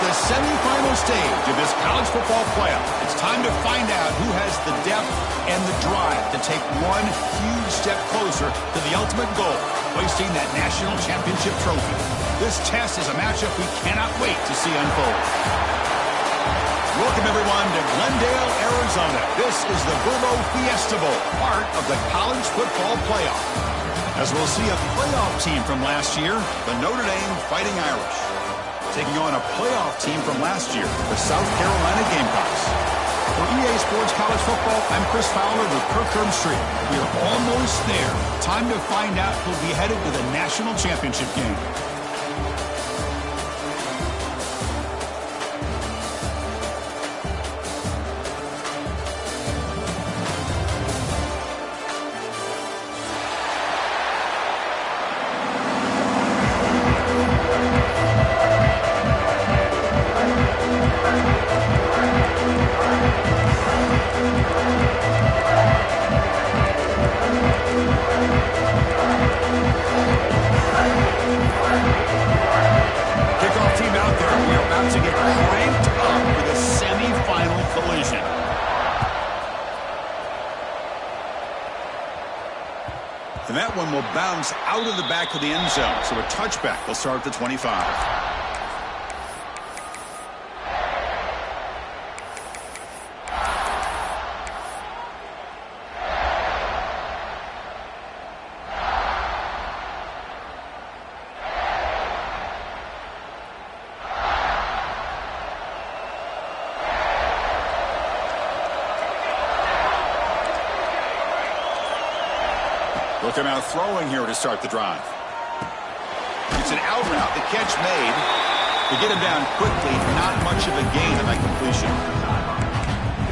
the semifinal stage of this college football playoff. It's time to find out who has the depth and the drive to take one huge step closer to the ultimate goal, hoisting that national championship trophy. This test is a matchup we cannot wait to see unfold. Welcome, everyone, to Glendale, Arizona. This is the SZN4 Fiesta Bowl, part of the college football playoff. As we'll see a playoff team from last year, the Notre Dame Fighting Irish, taking on a playoff team from last year, the South Carolina Gamecocks. For EA Sports College Football, I'm Chris Fowler with Kirkherm Street. We are almost there. Time to find out who'll be headed to the national championship game. And that one will bounce out of the back of the end zone. So a touchback will start at the 25. Looking out throwing here to start the drive. It's an out route. The catch made. To get him down quickly, not much of a gain on that completion.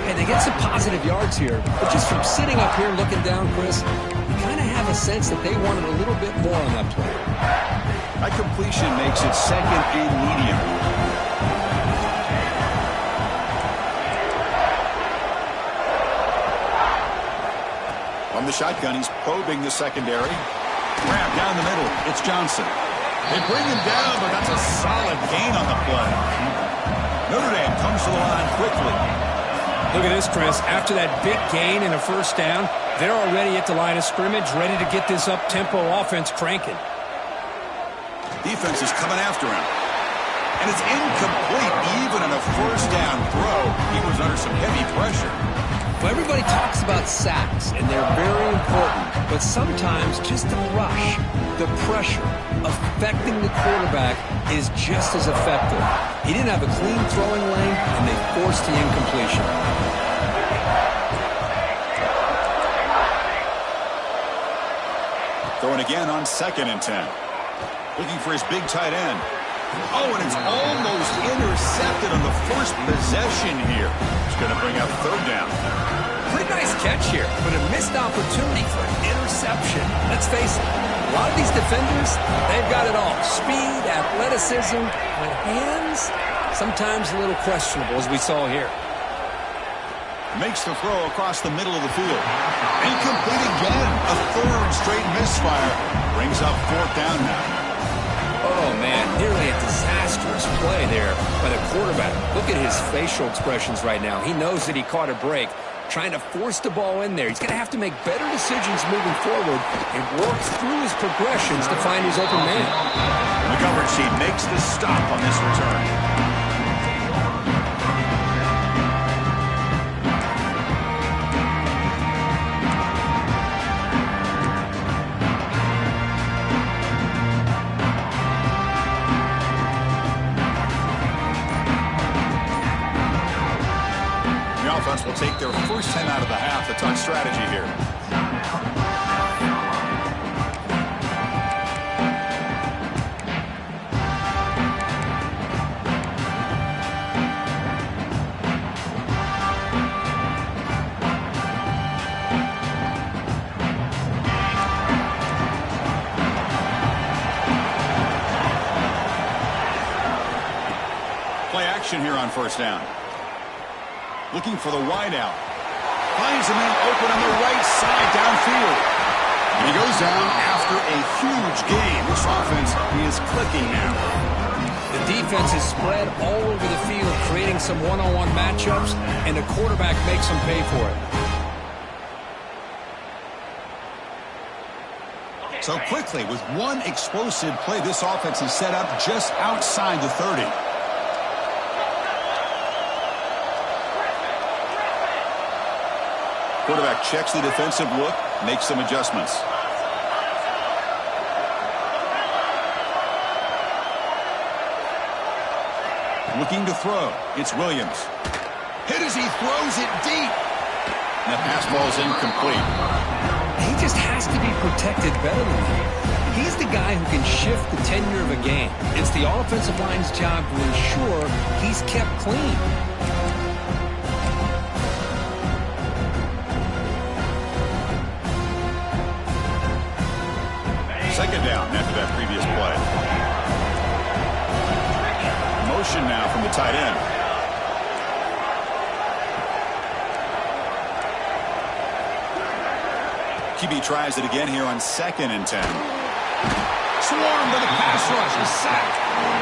And they get some positive yards here. But just from sitting up here looking down, Chris, you kind of have a sense that they wanted a little bit more on that play. That completion makes it second and medium. On the shotgun, he's probing the secondary. Grab down the middle. It's Johnson. They bring him down, but that's a solid gain on the play. Notre Dame comes to the line quickly. Look at this, Chris. After that big gain and a first down, they're already at the line of scrimmage, ready to get this up-tempo offense cranking. Defense is coming after him. And it's incomplete, even on a first down throw. He was under some heavy pressure. Well, everybody talks about sacks, and they're very important. But sometimes just the rush, the pressure, affecting the quarterback is just as effective. He didn't have a clean throwing lane, and they forced the incompletion. Throwing again on 2nd and 10. Looking for his big tight end. Oh, and it's almost intercepted on the first possession here. It's going to bring up 3rd down. Pretty nice catch here, but a missed opportunity for an interception. Let's face it, a lot of these defenders, they've got it all. Speed, athleticism, but hands, sometimes a little questionable, as we saw here. Makes the throw across the middle of the field. Incomplete again. A 3rd straight misfire. Brings up 4th down now. Oh, man, nearly a disastrous play there by the quarterback. Look at his facial expressions right now. He knows that he caught a break, trying to force the ball in there. He's going to have to make better decisions moving forward and work through his progressions to find his open man. And the coverage team makes the stop on this return. Will take their first 10 out of the half. The touch strategy here. Play action here on 1st down. Looking for the wideout. Finds a man open on the right side downfield. And he goes down after a huge gain. This offense is clicking now. The defense is spread all over the field, creating some one-on-one matchups, and the quarterback makes them pay for it. So quickly, with one explosive play, this offense is set up just outside the 30. Quarterback checks the defensive look, makes some adjustments. Looking to throw. It's Williams. Hit as he throws it deep. And the pass ball is incomplete. He just has to be protected better than that. He's the guy who can shift the tenure of a game. It's the offensive line's job to ensure he's kept clean. Second down after that previous play. Motion now from the tight end. QB tries it again here on 2nd and 10. Swarmed by the pass rush, a sack.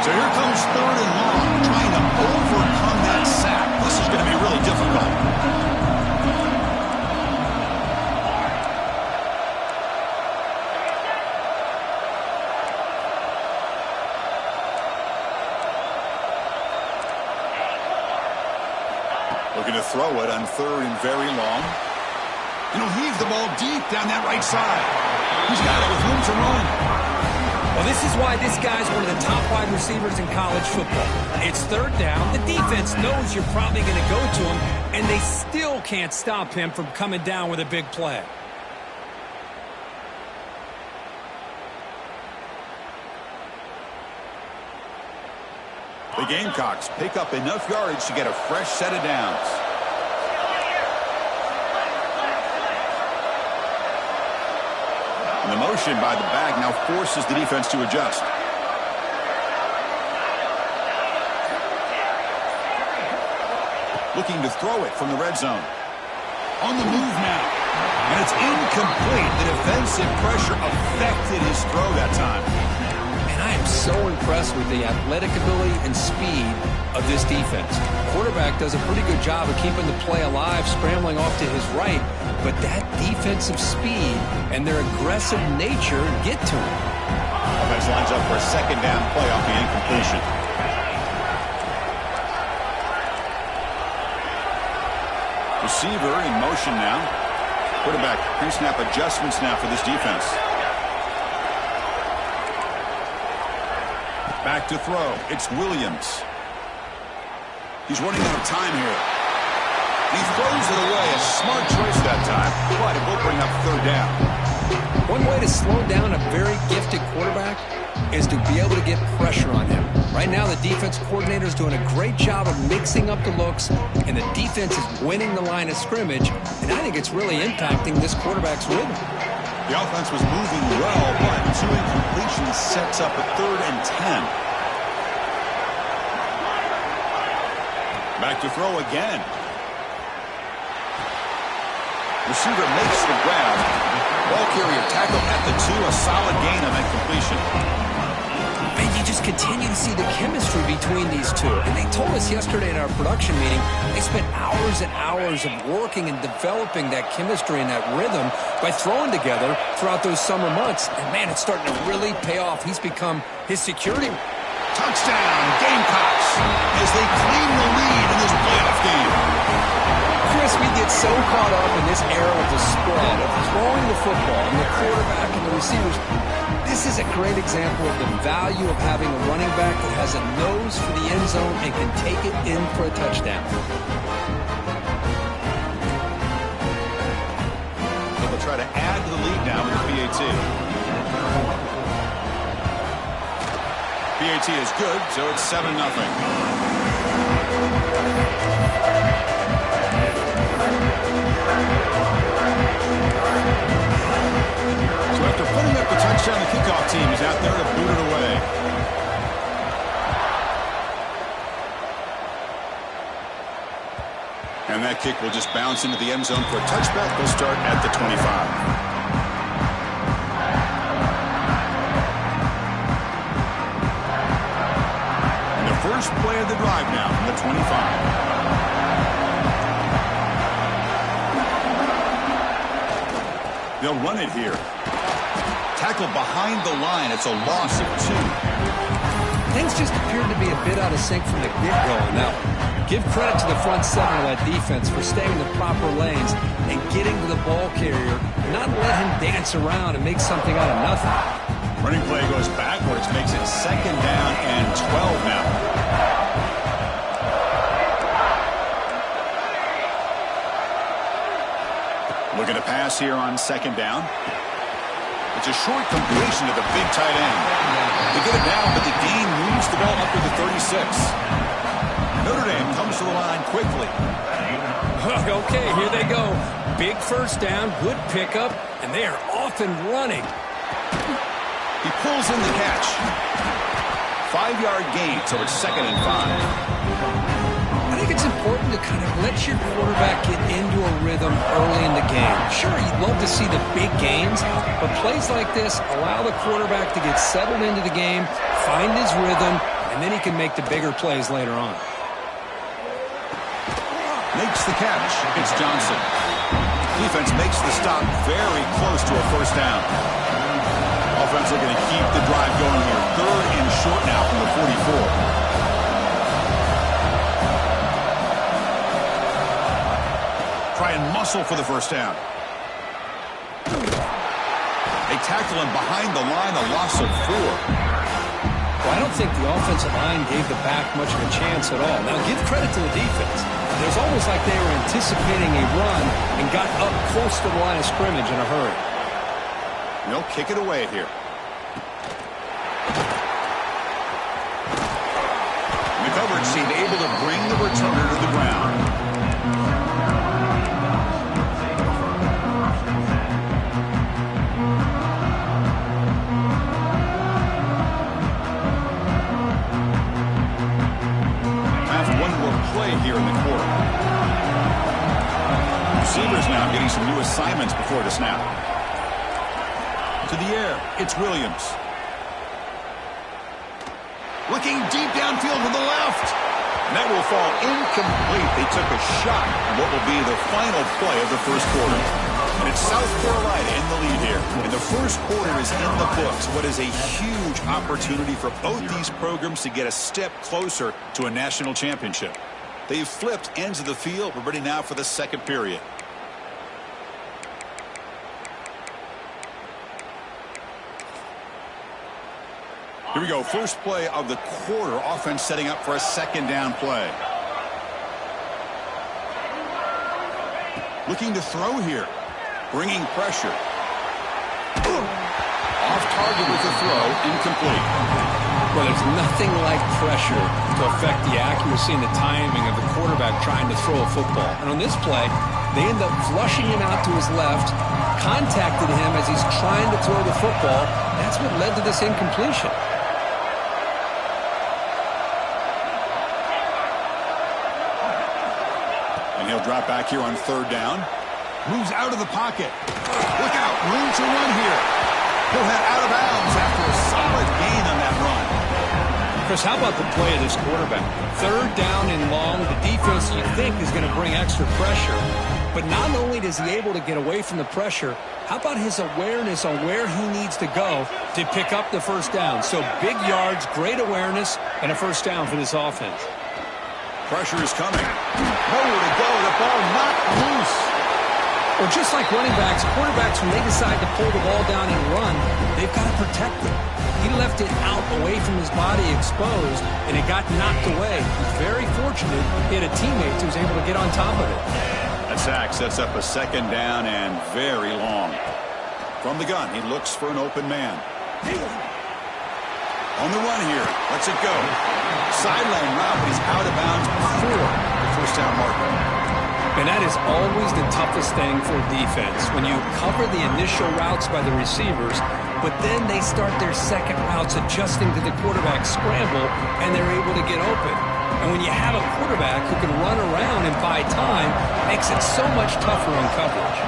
So here comes 3rd and long, trying to overcome that sack. This is going to be really difficult. Looking to throw it on 3rd and very long. And he'll heave the ball deep down that right side. He's got it with room to run. Well, this is why this guy's one of the top wide receivers in college football. It's 3rd down. The defense knows you're probably going to go to him, and they still can't stop him from coming down with a big play. The Gamecocks pick up enough yardage to get a fresh set of downs. And the motion by the back now forces the defense to adjust. Looking to throw it from the red zone. On the move now. And it's incomplete. The defensive pressure affected his throw that time. I am so impressed with the athletic ability and speed of this defense. Quarterback does a pretty good job of keeping the play alive, scrambling off to his right, but that defensive speed and their aggressive nature get to him. Offense lines up for a 2nd down play off the incompletion. Receiver in motion now. Quarterback pre-snap adjustments now for this defense. Back to throw. It's Williams. He's running out of time here. He throws it away. A smart choice that time, but it will bring up 3rd down. One way to slow down a very gifted quarterback is to be able to get pressure on him. Right now, the defense coordinator is doing a great job of mixing up the looks, and the defense is winning the line of scrimmage, and I think it's really impacting this quarterback's rhythm. The offense was moving well, but 2 incompletions sets up a 3rd and 10. Back to throw again. Receiver makes the grab. Ball carrier tackle at the 2, a solid gain on that completion. And you just continue to see the chemistry between these two. And they told us yesterday in our production meeting, they spent hours and hours of working and developing that chemistry and that rhythm by throwing together throughout those summer months. And, man, it's starting to really pay off. He's become his security. Touchdown, Gamecocks, as they claim the lead in this playoff game. Chris, we get so caught up in this era of the spread, of throwing the football, and the quarterback and the receivers. This is a great example of the value of having a running back that has a nose for the end zone and can take it in for a touchdown. They'll try to add to the lead now with the PAT. PAT is good, so it's 7-0. So after putting up the touchdown, the kickoff team is out there to boot it away. And that kick will just bounce into the end zone for a touchback. They'll start at the 25. First play of the drive now from the 25. They'll run it here. Tackle behind the line. It's a loss of 2. Things just appeared to be a bit out of sync from the get-go on that one. Give credit to the front seven of that defense for staying in the proper lanes and getting to the ball carrier, not let him dance around and make something out of nothing. Running play goes backwards, makes it 2nd down and 12 now. Looking to pass here on 2nd down. It's a short completion to the big tight end. They get it down, but the gain moves the ball up to the 36. Notre Dame comes to the line quickly. Okay, here they go. Big first down, good pickup, and they are off and running. He pulls in the catch. 5-yard gain, so it's 2nd and 5. I think it's important to kind of let your quarterback get into a rhythm early in the game. Sure, you'd love to see the big gains, but plays like this allow the quarterback to get settled into the game, find his rhythm, and then he can make the bigger plays later on. Makes the catch. It's Johnson. Defense makes the stop very close to a first down. Offense looking to keep the drive going here. 3rd and short now from the 44. Try and muscle for the first down. They tackle him behind the line, a loss of 4. Well, I don't think the offensive line gave the back much of a chance at all. Now, give credit to the defense. It was almost like they were anticipating a run and got up close to the line of scrimmage in a hurry. They'll kick it away here. The coverage seemed able to bring the returner to the ground. Here in the quarter. Receivers now getting some new assignments before the snap. To the air, it's Williams. Looking deep downfield to the left. And that will fall incomplete. They took a shot on what will be the final play of the first quarter. And it's South Carolina in the lead here. And the first quarter is in the books. What is a huge opportunity for both these programs to get a step closer to a national championship. They've flipped ends of the field. We're ready now for the second period. Here we go. First play of the quarter. Offense setting up for a 2nd down play. Looking to throw here. Bringing pressure. Off target with the throw. Incomplete. Well, there's nothing like pressure to affect the accuracy and the timing of the quarterback trying to throw a football. And on this play, they end up flushing him out to his left, contacted him as he's trying to throw the football. That's what led to this incompletion. And he'll drop back here on 3rd down. Moves out of the pocket. Look out, room to run here. He'll head out of bounds after a solid gain on that run. Chris, how about the play of this quarterback? 3rd down and long. The defense, you think, is going to bring extra pressure. But not only is he able to get away from the pressure, how about his awareness on where he needs to go to pick up the first down? So big yards, great awareness, and a first down for this offense. Pressure is coming. Nowhere to go. The ball knocked loose. Well, just like running backs, quarterbacks, when they decide to pull the ball down and run, they've got to protect it. He left it out away from his body exposed, and it got knocked away. He's very fortunate he had a teammate who was able to get on top of it. That sack sets up a 2nd down and very long. From the gun, he looks for an open man. On the run here. Lets it go. Sideline route, but he's out of bounds before the first down marker. And that is always the toughest thing for a defense, when you cover the initial routes by the receivers, but then they start their second routes adjusting to the quarterback scramble, and they're able to get open. And when you have a quarterback who can run around and buy time, it makes it so much tougher on coverage.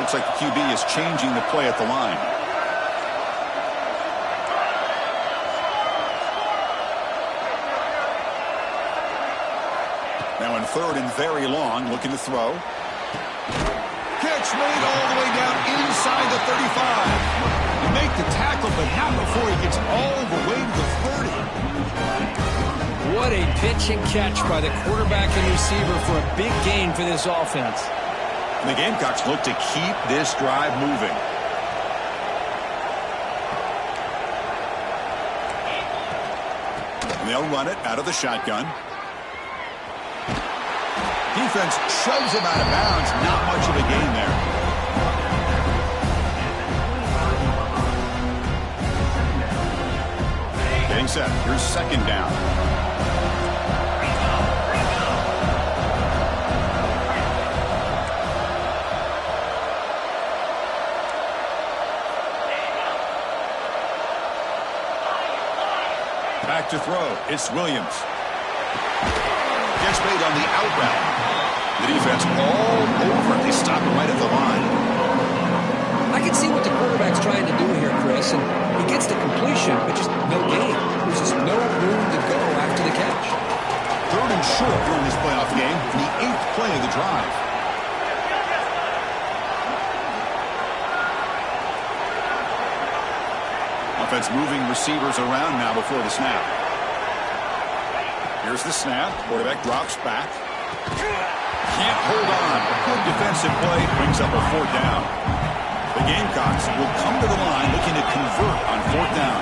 Looks like the QB is changing the play at the line. Now in third and very long, looking to throw. Catch made all the way down inside the 35. You make the tackle, but not before he gets all the way to the 30. What a pitch and catch by the quarterback and receiver for a big gain for this offense. The Gamecocks look to keep this drive moving. And they'll run it out of the shotgun. Defense shoves him out of bounds. Not much of a gain there. Getting set. Here's second down. Back to throw. It's Williams. Gets made on the out route. The defense all over. They stop it right at the line. I can see what the quarterback's trying to do here, Chris, and he gets the completion, but just no gain. There's just no room to go after the catch. Third and short here in this playoff game, the 8th play of the drive. Offense moving receivers around now before the snap. Here's the snap. Quarterback drops back. Can't hold on. A good defensive play brings up a fourth down. The Gamecocks will come to the line looking to convert on fourth down.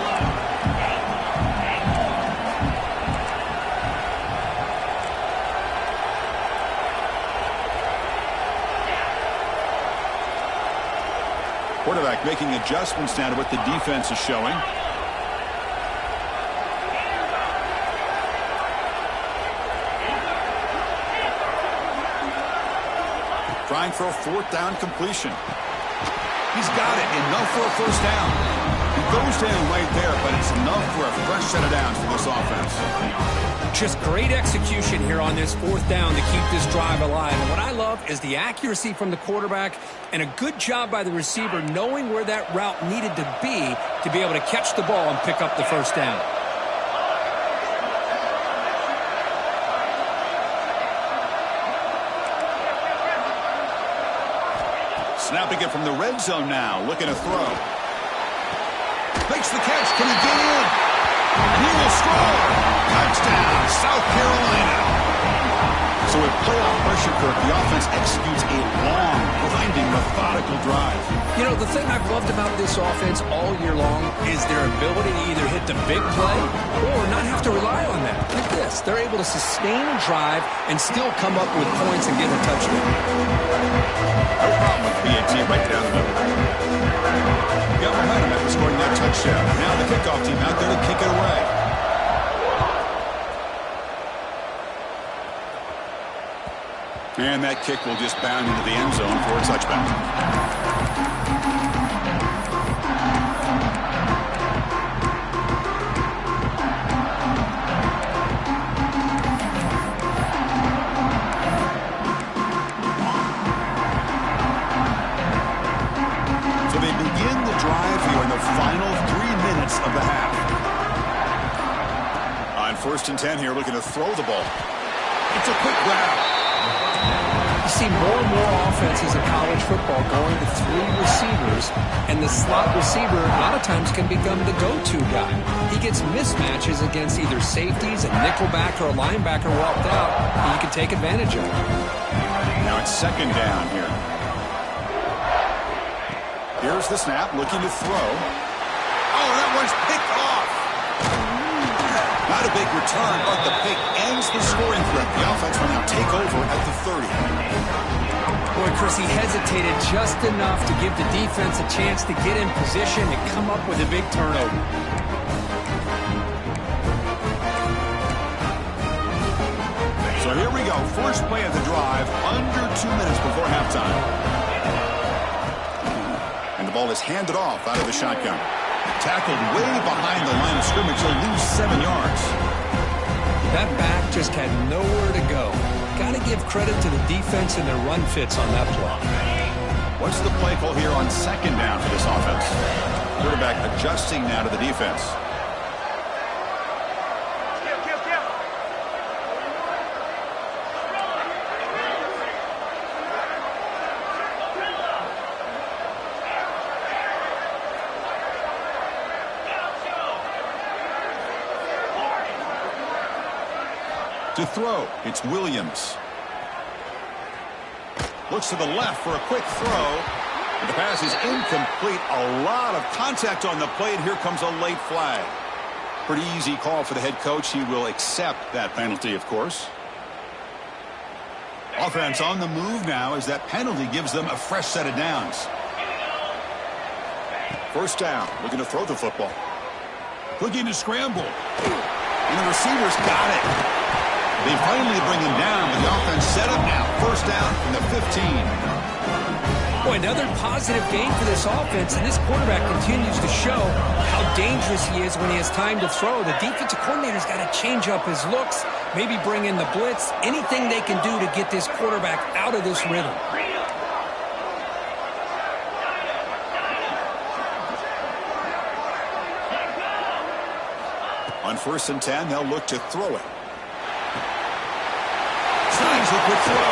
Quarterback making adjustments now to what the defense is showing. Trying for a fourth down completion. He's got it. Enough for a first down. He goes down right there, but it's enough for a fresh set of downs for this offense. Just great execution here on this fourth down to keep this drive alive. And what I love is the accuracy from the quarterback and a good job by the receiver knowing where that route needed to be able to catch the ball and pick up the first down. Snapping it from the red zone now, looking to throw. Makes the catch. Can he get in? He will score. Touchdown, South Carolina. So with playoff pressure, Kirk, the offense executes a long, grinding, methodical drive. You know, the thing I've loved about this offense all year long is their ability to either hit the big play or not have to rely on that. Like this, they're able to sustain a drive and still come up with points and get a touchdown. No problem with PAT right down the middle. Got momentum after scoring that touchdown. Now the kickoff team out there to kick it away. And that kick will just bound into the end zone for a touchback. So they begin the drive here in the final 3 minutes of the half. On 1st and 10 here, looking to throw the ball. It's a quick grab. You see more and more offenses in college football going to 3 receivers, and the slot receiver a lot of times can become the go-to guy. He gets mismatches against either safeties, a nickelback, or a linebacker walked out, and you can take advantage of it. Now it's second down here. Here's the snap, looking to throw. Oh, that one's picked off. Not a big return, but the pick ends the scoring threat. The offense will now take over at the 30. Boy, Chris, he hesitated just enough to give the defense a chance to get in position and come up with a big turnover. So here we go. First play of the drive, under 2 minutes before halftime. And the ball is handed off out of the shotgun. Tackled way behind the line of scrimmage. He'll lose 7 yards. That back just had nowhere to go. Got to give credit to the defense and their run fits on that play. What's the play call here on second down for this offense? Quarterback adjusting now to the defense. To throw, it's Williams. Looks to the left for a quick throw. But the pass is incomplete. A lot of contact on the play, and here comes a late flag. Pretty easy call for the head coach. He will accept that penalty, of course. Offense on the move now as that penalty gives them a fresh set of downs. First down, looking to throw the football. Looking to scramble. And the receiver's got it. They finally bring him down with the offense set up now. First down from the 15. Boy, another positive game for this offense, and this quarterback continues to show how dangerous he is when he has time to throw. The defensive coordinator's got to change up his looks, maybe bring in the blitz, anything they can do to get this quarterback out of this rhythm. On 1st and 10, they'll look to throw it. Signs a quick throw.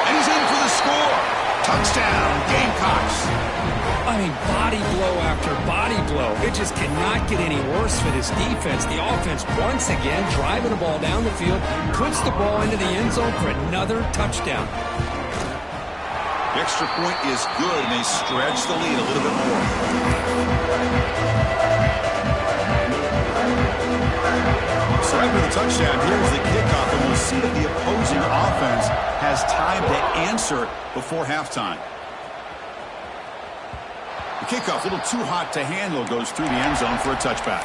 And he's in for the score. Touchdown, Gamecocks. I mean, body blow after body blow. It just cannot get any worse for this defense. The offense, once again, driving the ball down the field, puts the ball into the end zone for another touchdown. The extra point is good, and they stretch the lead a little bit more. So after the touchdown, here's the kickoff, and we'll see if the opposing offense has time to answer before halftime. The kickoff, a little too hot to handle, goes through the end zone for a touchback.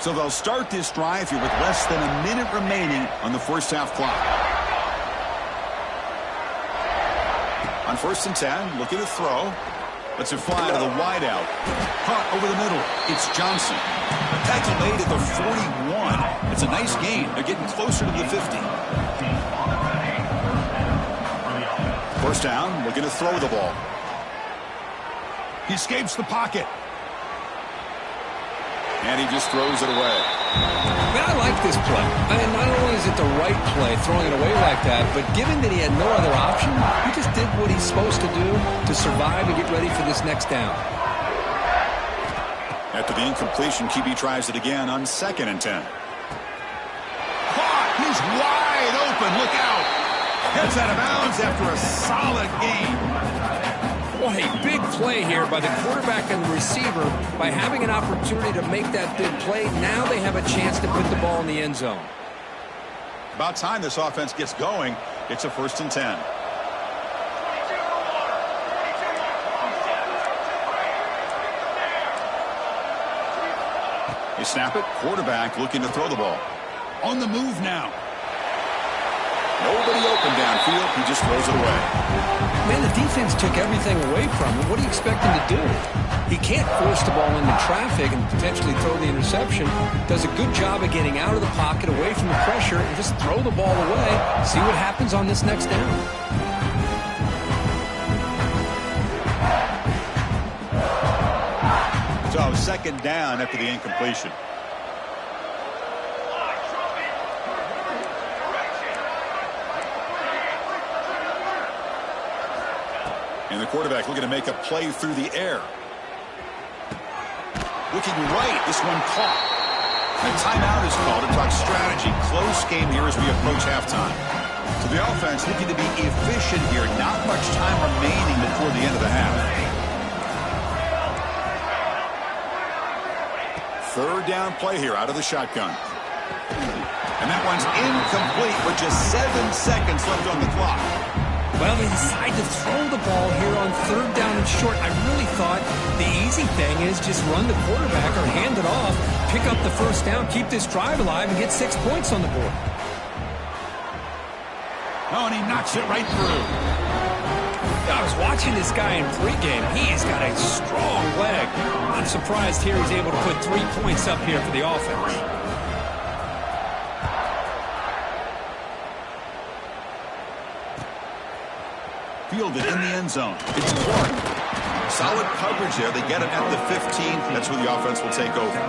So they'll start this drive here with less than a minute remaining on the first half clock. On 1st and 10, looking to throw. Lets it fly to the wideout. Caught over the middle. It's Johnson. Tackle made at the 41. It's a nice gain. They're getting closer to the 50. First down, looking to throw the ball. He escapes the pocket. And he just throws it away. Man, I like this play. I mean, not only is it the right play, throwing it away like that, but given that he had no other option, he just did what he's supposed to do to survive and get ready for this next down. After the incompletion, QB tries it again on 2nd and 10. Caught! He's wide open. Look out! Heads out of bounds after a solid game. Boy, a big play here by the quarterback and the receiver. By having an opportunity to make that big play, now they have a chance to put the ball in the end zone. About time this offense gets going. It's a 1st and 10. They snap it. Quarterback looking to throw the ball. On the move now. Nobody open downfield. He just throws it away. Man, the defense took everything away from him. What do you expect him to do? He can't force the ball into traffic and potentially throw the interception. Does a good job of getting out of the pocket, away from the pressure, and just throw the ball away. See what happens on this next down. So 2nd down after the incompletion. And the quarterback looking to make a play through the air. Looking right, this one caught. And a timeout is called to talk strategy. Close game here as we approach halftime. So the offense looking to be efficient here. Not much time remaining before the end of the half. 3rd down play here out of the shotgun. And that one's incomplete with just 7 seconds left on the clock. Well, they decide to throw the ball here on 3rd down and short. I really thought the easy thing is just run the quarterback or hand it off, pick up the first down, keep this drive alive, and get 6 points on the board. Oh, and he knocks it right through. I was watching this guy in pregame. He's got a strong leg. I'm surprised here he's able to put 3 points up here for the offense. fielded in the end zone. It's Clark. Solid coverage there. They get it at the 15. That's where the offense will take over.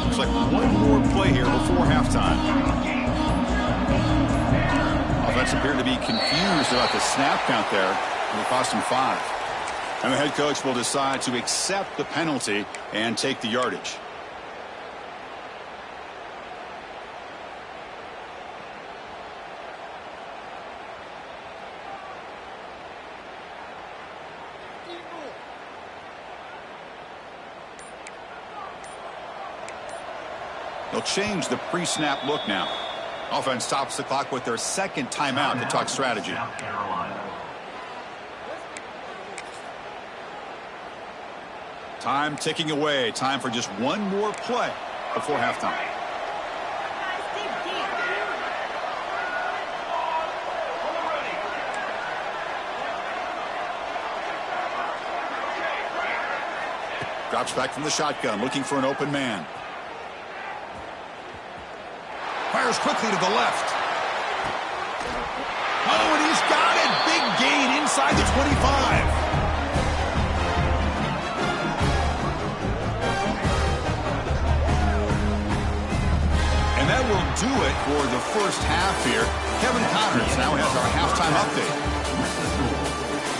Looks like one more play here before halftime. Offense appeared to be confused about the snap count there. It cost him 5. And the head coach will decide to accept the penalty and take the yardage. They'll change the pre-snap look now. Offense stops the clock with their second timeout to talk strategy. Time ticking away. Time for just one more play before halftime. Drops back from the shotgun, looking for an open man. Fires quickly to the left. Oh, and he's got it. Big gain inside the 25. And that will do it for the first half here. Kevin Connors now has our halftime update.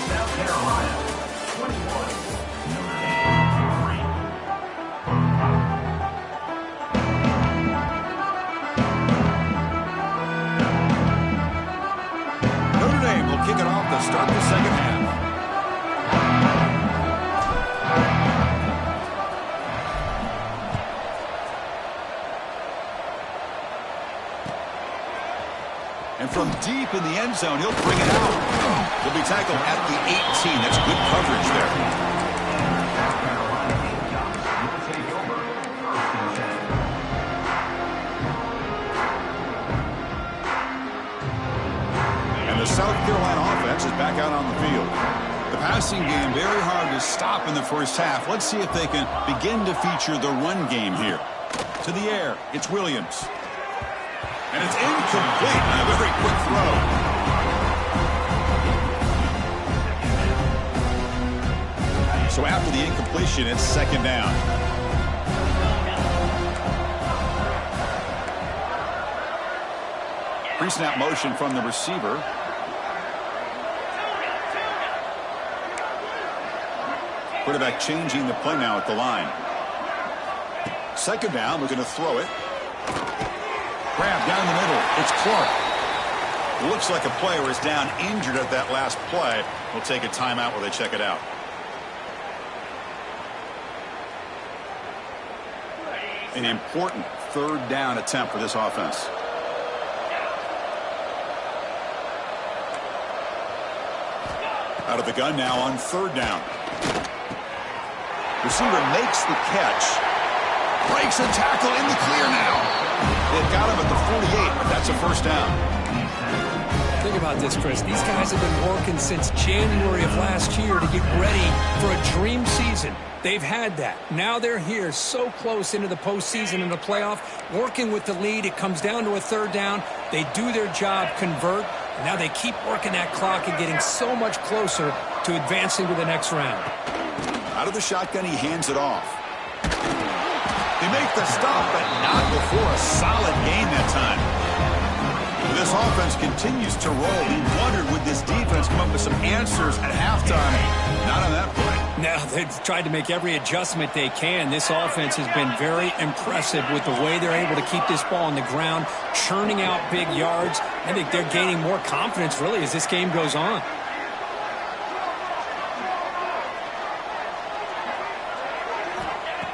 South Carolina, 21. Kick it off to start the second half. And from deep in the end zone, he'll bring it out. He'll be tackled at the 18. That's good coverage there. The South Carolina offense is back out on the field. The passing game very hard to stop in the first half. Let's see if they can begin to feature the run game here. To the air, it's Williams. And it's incomplete on a very quick throw. So after the incompletion, it's second down. Pre-snap motion from the receiver. Quarterback changing the play now at the line. Second down, we're going to throw it. Grab down the middle. It's Clark. Looks like a player is down injured at that last play. We'll take a timeout while they check it out. An important third down attempt for this offense. Out of the gun now on third down. Receiver makes the catch. Breaks a tackle in the clear now. They've got him at the 48, but that's a first down. Think about this, Chris. These guys have been working since January of last year to get ready for a dream season. They've had that. Now they're here so close into the postseason and the playoff, working with the lead. It comes down to a third down. They do their job, convert. And now they keep working that clock and getting so much closer to advancing to the next round. Out of the shotgun, he hands it off. They make the stop, but not before a solid gain that time. This offense continues to roll. We wondered, would this defense come up with some answers at halftime? Not on that play. No, they've tried to make every adjustment they can. This offense has been very impressive with the way they're able to keep this ball on the ground, churning out big yards. I think they're gaining more confidence, really, as this game goes on.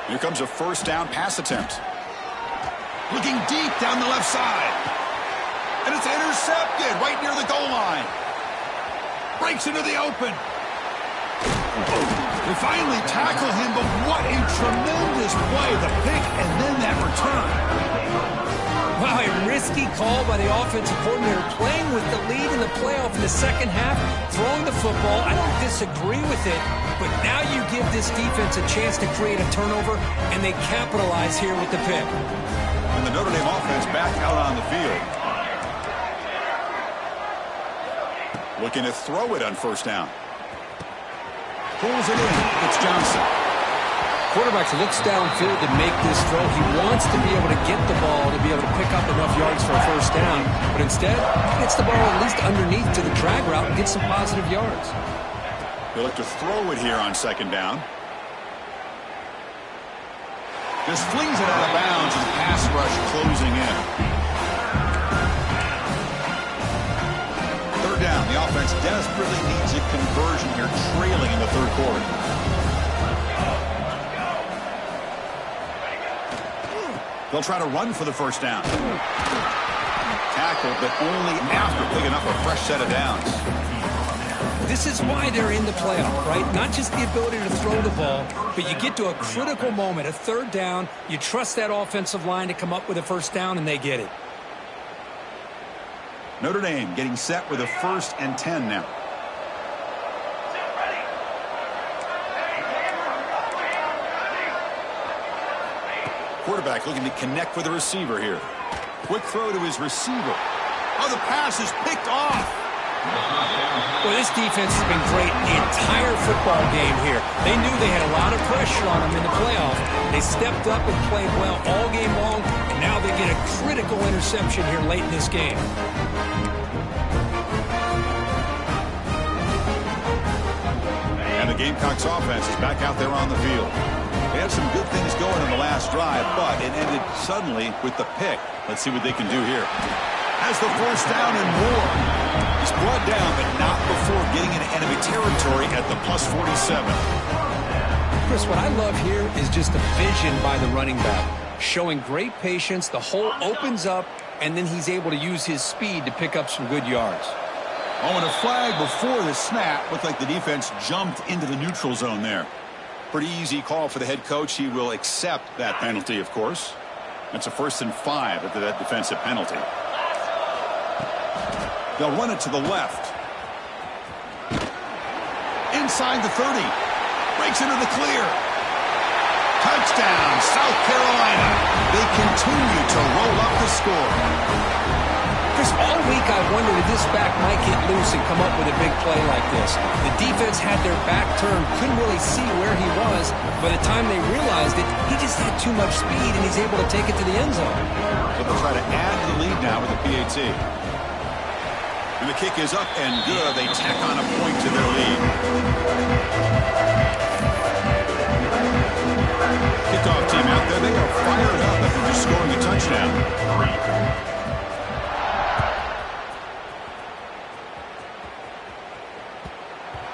Here comes a first down pass attempt. Looking deep down the left side. And it's intercepted right near the goal line. Breaks into the open. They finally tackle him, but what a tremendous play. The pick and then that return. Wow, a risky call by the offensive coordinator, playing with the lead in the playoff in the second half, throwing the football. I don't disagree with it, but now you give this defense a chance to create a turnover, and they capitalize here with the pick. And the Notre Dame offense back out on the field. Looking to throw it on first down. Pulls it in. It's Johnson. Quarterback looks downfield to make this throw. He wants to be able to get the ball to be able to pick up enough yards for a first down, but instead, he gets the ball at least underneath to the drag route and gets some positive yards. He'll look to throw it here on second down. Just flings it out of bounds and pass rush closing in. Third down. The offense desperately needs a conversion here, trailing in the third quarter. They'll try to run for the first down. Tackle, but only after picking up a fresh set of downs. This is why they're in the playoff, right? Not just the ability to throw the ball, but you get to a critical moment, a third down. You trust that offensive line to come up with a first down, and they get it. Notre Dame getting set with a 1st and 10 now. Quarterback looking to connect with the receiver here. Quick throw to his receiver. Oh, the pass is picked off. Well, this defense has been great the entire football game here. They knew they had a lot of pressure on them in the playoff. They stepped up and played well all game long, and now they get a critical interception here late in this game. And the Gamecocks offense is back out there on the field. They had some good things going in the last drive, but it ended suddenly with the pick. Let's see what they can do here. Has the first down and more. He's brought down, but not before getting into enemy territory at the +47. Chris, what I love here is just the vision by the running back. Showing great patience, the hole opens up, and then he's able to use his speed to pick up some good yards. Oh, and a flag before the snap. Looked like the defense jumped into the neutral zone there. Pretty easy call for the head coach. He will accept that penalty, of course. That's a 1st and 5 after that defensive penalty. They'll run it to the left. Inside the 30. Breaks into the clear. Touchdown, South Carolina. They continue to roll up the score. Chris, all week I wondered if this back might get loose and come up with a big play like this. The defense had their back turned, couldn't really see where he was. By the time they realized it, he just had too much speed, and he's able to take it to the end zone. So they'll try to add to the lead now with the PAT. And the kick is up and good. They tack on a point to their lead. Kickoff team out there. They are fired up after just scoring a touchdown.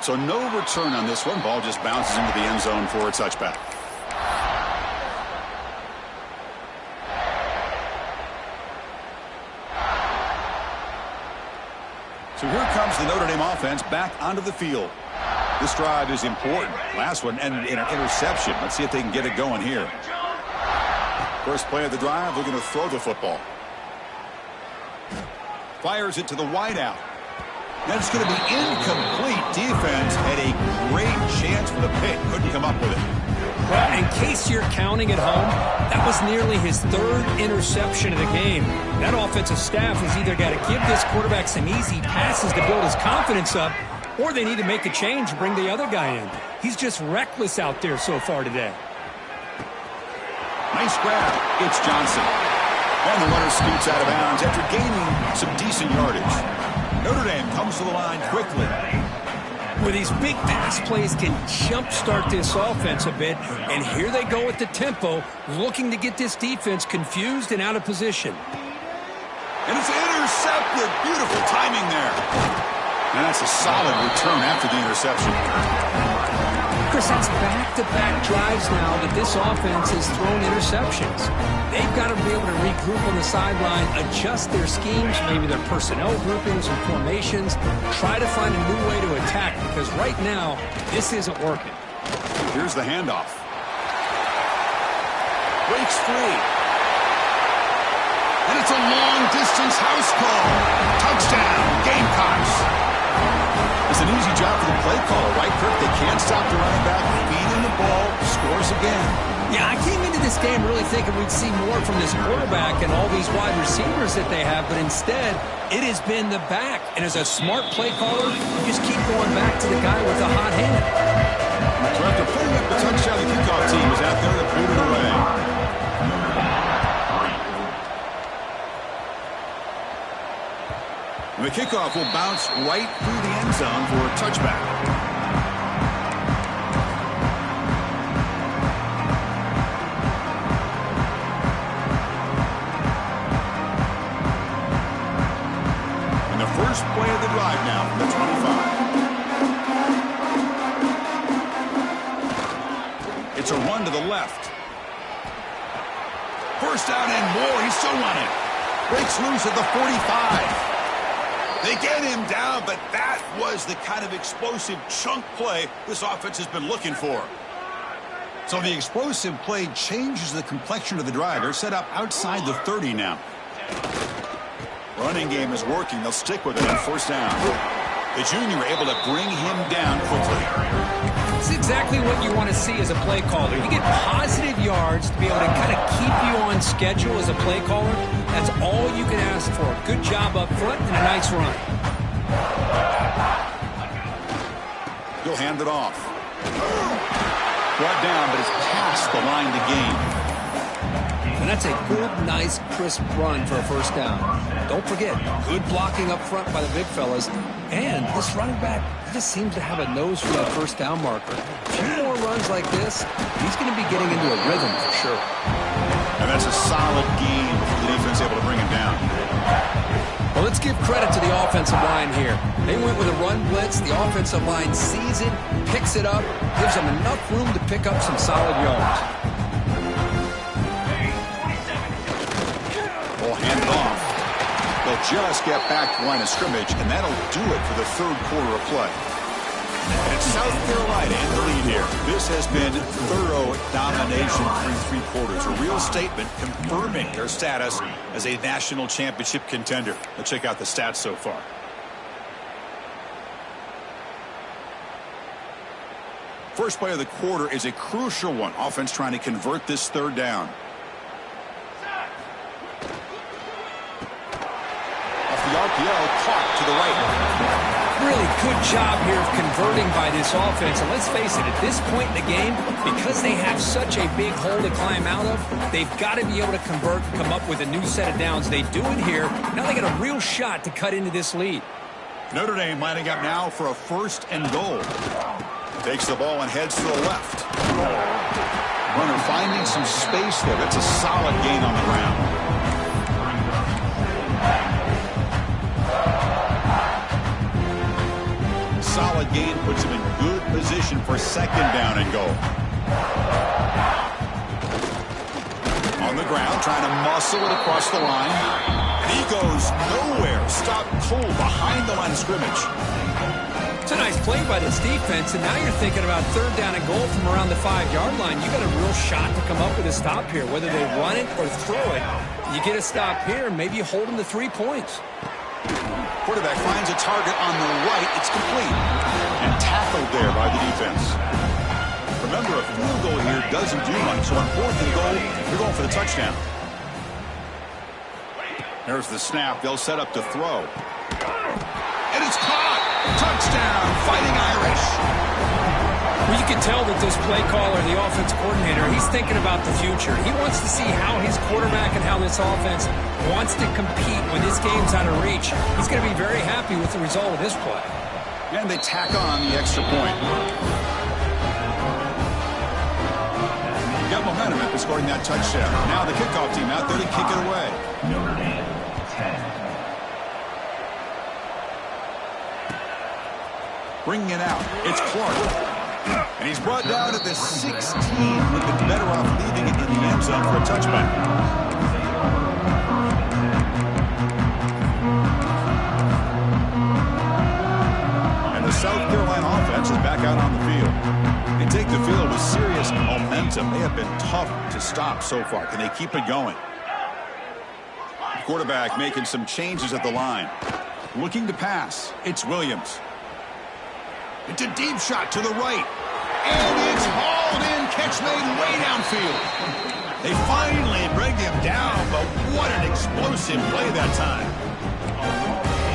So no return on this one. Ball just bounces into the end zone for a touchback. So here comes the Notre Dame offense back onto the field. This drive is important. Last one ended in an interception. Let's see if they can get it going here. First play of the drive, looking to throw the football. Fires it to the wideout. That's going to be incomplete. Defense had a great chance for the pick. Couldn't come up with it. Well, in case you're counting at home, that was nearly his 3rd interception of the game. That offensive staff has either got to give this quarterback some easy passes to build his confidence up, or they need to make a change and bring the other guy in. He's just reckless out there so far today. Nice grab. It's Johnson. And the runner scoots out of bounds after gaining some decent yardage. Notre Dame comes to the line quickly. Where these big pass plays can jumpstart this offense a bit, and here they go at the tempo, looking to get this defense confused and out of position. And it's intercepted. Beautiful timing there. And that's a solid return after the interception. Chris, that's back-to-back drives now that this offense has thrown interceptions. They've got to be able to regroup on the sideline, adjust their schemes, maybe their personnel groupings and formations, try to find a new way to attack, because right now, this isn't working. Here's the handoff. Breaks free. And it's a long-distance house call. Touchdown, Gamecocks. It's an easy job for the play caller, right, Kirk? They can't stop the running back, feed him the ball, scores again. Yeah, I came into this game really thinking we'd see more from this quarterback and all these wide receivers that they have, but instead, it has been the back. And as a smart play caller, you just keep going back to the guy with the hot hand. So after putting up the touchdown, the kickoff team is out there to boot it away. The kickoff will bounce right through the end zone for a touchback. And the first play of the drive now from the 25. It's a run to the left. First down and more. He's still running. Breaks loose at the 45. They get him down, but that was the kind of explosive chunk play this offense has been looking for. So the explosive play changes the complexion of the drive. They're set up outside the 30 now. Running game is working. They'll stick with it on first down. The junior able to bring him down quickly. It's exactly what you want to see as a play caller. You get positive yards to be able to kind of keep you on schedule as a play caller. That's all you can ask for. Good job up front and a nice run. He'll hand it off. Brought down, but it's past the line to gain. And that's a good, nice, crisp run for a first down. Don't forget, good blocking up front by the big fellas. And this running back just seems to have a nose for that first down marker. A few more runs like this, he's going to be getting into a rhythm for sure. And that's a solid game before the defense able to bring him down. Well, let's give credit to the offensive line here. They went with a run blitz. The offensive line sees it, picks it up, gives them enough room to pick up some solid yards. Ball handed off. They'll just get back to line of scrimmage, and that'll do it for the third quarter of play. And it's South Carolina in the lead here. This has been thorough domination through three quarters. A real statement confirming their status as a national championship contender. Let's check out the stats so far. First play of the quarter is a crucial one. Offense trying to convert this third down. Off the RPO, caught to the right. Really good job here of converting by this offense. And let's face it, at this point in the game, because they have such a big hole to climb out of, they've got to be able to convert and come up with a new set of downs. They do it here. Now they got a real shot to cut into this lead. Notre Dame lining up now for a first and goal. Takes the ball and heads to the left. Runner finding some space there. That's a solid gain on the ground. Solid gain puts him in good position for second down and goal. On the ground, trying to muscle it across the line. And he goes nowhere. Stopped cold behind the line of scrimmage. It's a nice play by this defense, and now you're thinking about third down and goal from around the 5-yard line. You got a real shot to come up with a stop here. Whether they run it or throw it, you get a stop here, maybe you hold them to 3 points. Quarterback finds a target on the right. It's complete. And tackled there by the defense. Remember, a field goal here doesn't do much, so on fourth and goal, you're going for the touchdown. There's the snap. They'll set up to throw. And it's caught! Touchdown, Fighting Irish. Well, you can tell that this play caller, the offense coordinator, he's thinking about the future. He wants to see how his quarterback and how this offense wants to compete when this game's out of reach. He's going to be very happy with the result of this play. And they tack on the extra point. Got momentum after scoring that touchdown. Now the kickoff team out there to kick it away. Notre Dame, 10. Bringing it out. It's Clark. And he's brought down at the 16. Would have been better off leaving it in the end zone for a touchback. And the South Carolina offense is back out on the field. They take the field with serious momentum. They have been tough to stop so far. Can they keep it going? Quarterback making some changes at the line. Looking to pass. It's Williams. It's a deep shot to the right. And it's hauled in. Catch made way downfield. They finally bring him down, but what an explosive play that time.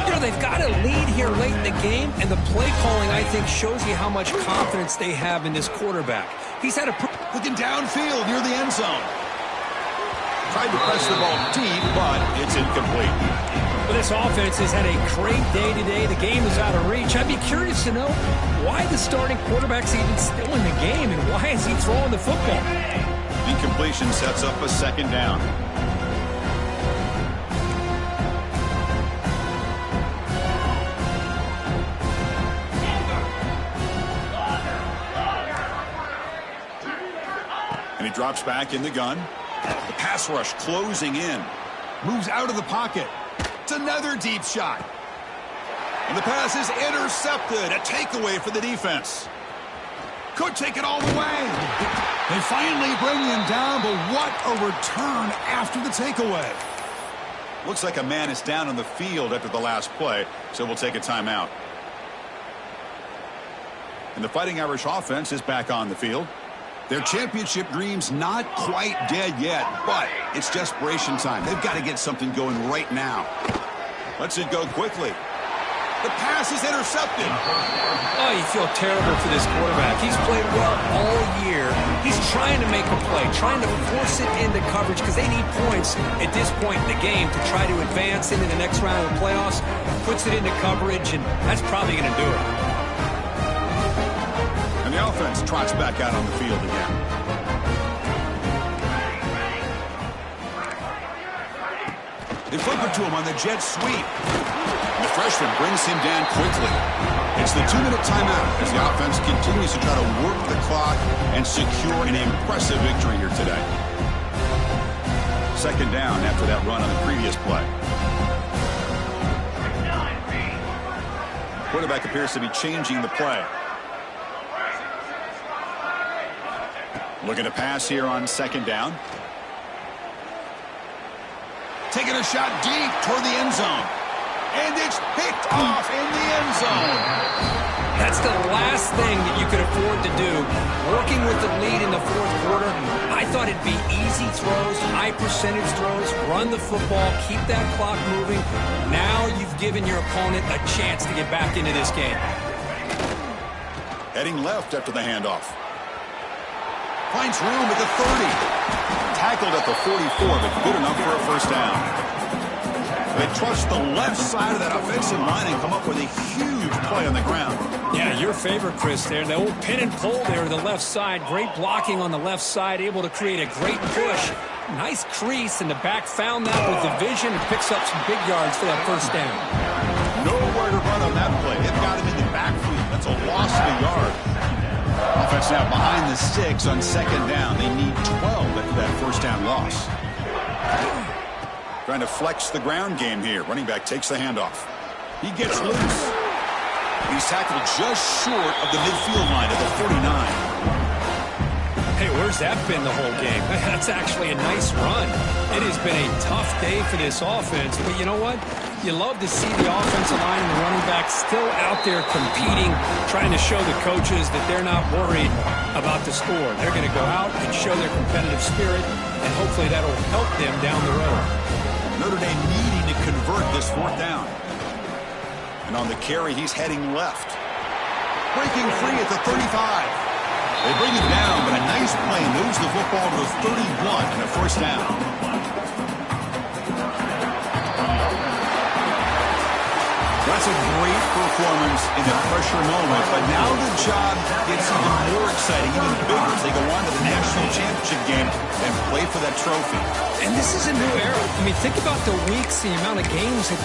You know, they've got a lead here late in the game, and the play calling, I think, shows you how much confidence they have in this quarterback. He's had a... Looking downfield near the end zone. Tried to press the ball deep, but it's incomplete. Well, this offense has had a great day today. The game is out of reach. I'd be curious to know why the starting quarterback's even still in the game, and why is he throwing the football? Incompletion sets up a second down. And he drops back in the gun. The pass rush closing in. Moves out of the pocket. It's another deep shot. And the pass is intercepted. A takeaway for the defense. Could take it all the way. They finally bring him down, but what a return after the takeaway. Looks like a man is down on the field after the last play, so we'll take a timeout. And the Fighting Irish offense is back on the field. Their championship dreams not quite dead yet, but it's desperation time. They've got to get something going right now. Lets it go quickly. The pass is intercepted. Oh, you feel terrible for this quarterback. He's played well all year. He's trying to make a play, trying to force it into coverage because they need points at this point in the game to try to advance into the next round of the playoffs. Puts it into coverage, and that's probably going to do it. And the offense trots back out on the field again. They flip it to him on the jet sweep. And the freshman brings him down quickly. It's the 2-minute timeout as the offense continues to try to work the clock and secure an impressive victory here today. Second down after that run on the previous play. Quarterback appears to be changing the play. Looking to pass here on second down. Taking a shot deep toward the end zone. And it's picked off in the end zone. That's the last thing that you could afford to do. Working with the lead in the fourth quarter, I thought it'd be easy throws, high percentage throws, run the football, keep that clock moving. Now you've given your opponent a chance to get back into this game. Heading left after the handoff. Finds room at the 30. Tackled at the 44, but good enough for a first down. They trust the left side of that offensive line and come up with a huge play on the ground. Yeah, your favorite, Chris, there. The old pin and pull there on the left side. Great blocking on the left side, able to create a great push. Nice crease, and the back found that with the vision and picks up some big yards for that first down. Nowhere to run on that play. They've got him in the backfield. That's a loss of a yard. Offense now behind the sticks on second down. They need 12 after that first down loss. Trying to flex the ground game here. Running back takes the handoff. He gets loose. He's tackled just short of the midfield line at the 49. Hey, where's that been the whole game? That's actually a nice run. It has been a tough day for this offense, but you know what? You love to see the offensive line and the running back still out there competing, trying to show the coaches that they're not worried about the score. They're going to go out and show their competitive spirit, and hopefully that'll help them down the road. Notre Dame needing to convert this fourth down. And on the carry, he's heading left. Breaking free at the 35. They bring him down, but a nice play moves the football to the 31 and a first down. That's a great performance in a pressure moment, but now the job gets even more exciting, even bigger as they go on to the national championship game and play for that trophy. And this is a new era. I mean, think about the weeks, the amount of games that